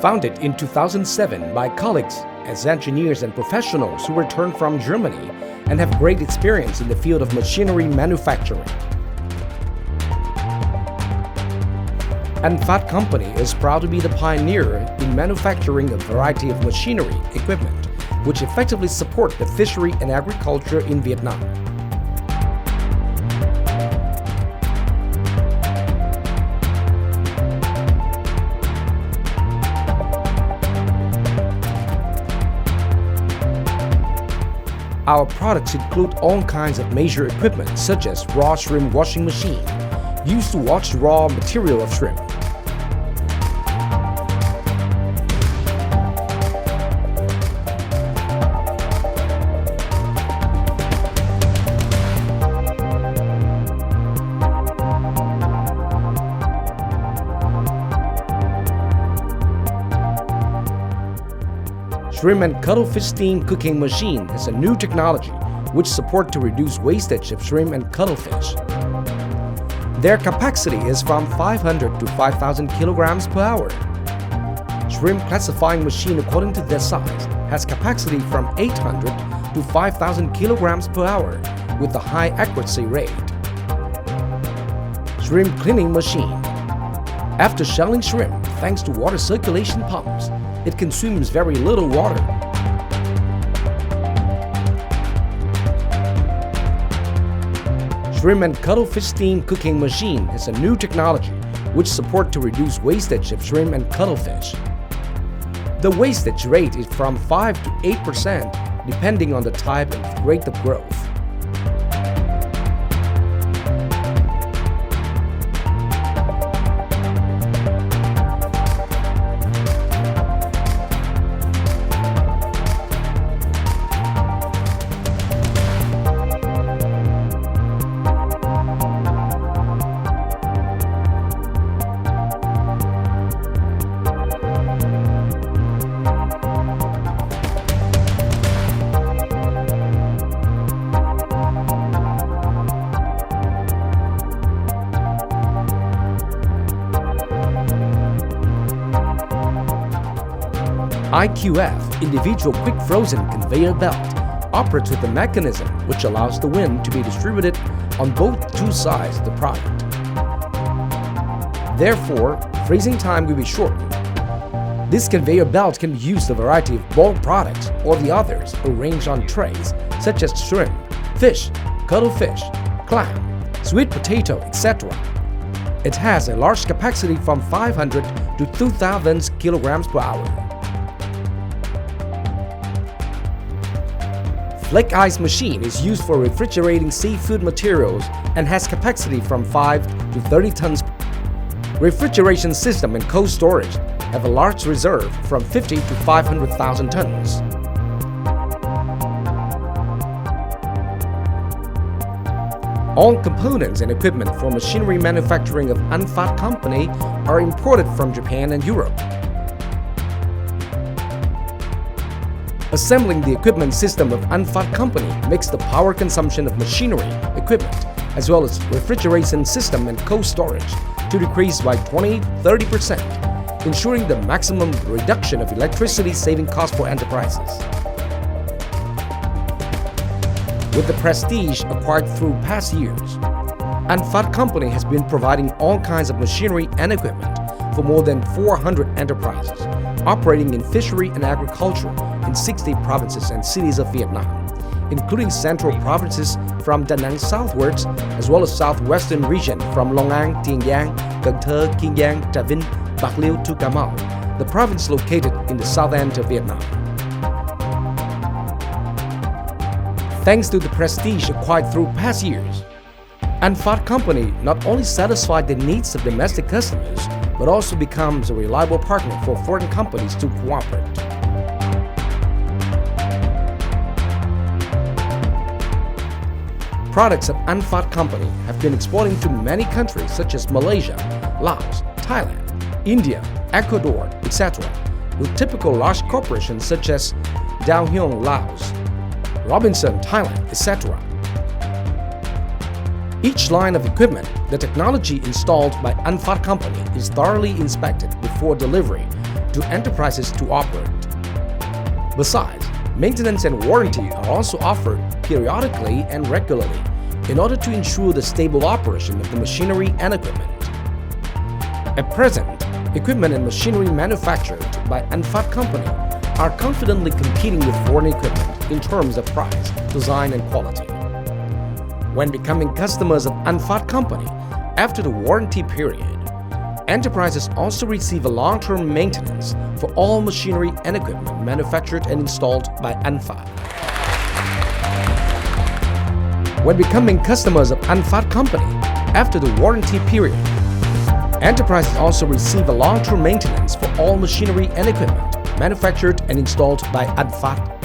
Founded in 2007 by colleagues as engineers and professionals who returned from Germany and have great experience in the field of machinery manufacturing. Anh Phat Company is proud to be the pioneer in manufacturing a variety of machinery equipment which effectively support the fishery and agriculture in Vietnam. Our products include all kinds of major equipment such as raw shrimp washing machine, used to wash raw material of shrimp. Shrimp and cuttlefish steam cooking machine is a new technology which support to reduce wastage of shrimp and cuttlefish. Their capacity is from 500 to 5,000 kilograms per hour. Shrimp classifying machine according to their size has capacity from 800 to 5,000 kilograms per hour with a high accuracy rate. Shrimp cleaning machine. After shelling shrimp, thanks to water circulation pumps, it consumes very little water. Shrimp and cuttlefish steam cooking machine is a new technology which support to reduce wastage of shrimp and cuttlefish. The wastage rate is from 5 to 8% depending on the type and rate of growth. IQF, Individual Quick Frozen Conveyor Belt, operates with a mechanism which allows the wind to be distributed on both two sides of the product. Therefore, freezing time will be shortened. This conveyor belt can be used a variety of bulk products or the others arranged on trays such as shrimp, fish, cuttlefish, clam, sweet potato, etc. It has a large capacity from 500 to 2,000 kilograms per hour. Flake ice machine is used for refrigerating seafood materials and has capacity from 5 to 30 tons. Refrigeration system and cold storage have a large reserve from 50 to 500,000 tons. All components and equipment for machinery manufacturing of Anh Phat Company are imported from Japan and Europe. Assembling the equipment system of Anh Phat Company makes the power consumption of machinery, equipment, as well as refrigeration system and cold storage to decrease by 20–30%, ensuring the maximum reduction of electricity saving costs for enterprises. With the prestige acquired through past years, Anh Phat Company has been providing all kinds of machinery and equipment for more than 400 enterprises, operating in fishery and agriculture in 60 provinces and cities of Vietnam, including central provinces from Da Nang southwards, as well as southwestern region from Long An, Tiền Giang, Cần Thơ, Kiên Giang, Trà Vinh, Bạc Liêu to Cà Mau, the province located in the south end of Vietnam. Thanks to the prestige acquired through past years, Anh Phat Company not only satisfied the needs of domestic customers, but also becomes a reliable partner for foreign companies to cooperate. Products of Anh Phat Company have been exporting to many countries such as Malaysia, Laos, Thailand, India, Ecuador, etc., with typical large corporations such as Dow Hyung, Laos, Robinson, Thailand, etc. Each line of equipment, the technology installed by Anh Phat Company is thoroughly inspected before delivery to enterprises to operate. Besides, maintenance and warranty are also offered periodically and regularly in order to ensure the stable operation of the machinery and equipment. At present, equipment and machinery manufactured by Anh Phat Company are confidently competing with foreign equipment in terms of price, design, and quality. When becoming customers of Anh Phat Company after the warranty period, enterprises also receive a long-term maintenance for all machinery and equipment manufactured and installed by Anh Phat. When becoming customers of Anh Phat Company after the warranty period, enterprises also receive a long-term maintenance for all machinery and equipment manufactured and installed by Anh Phat.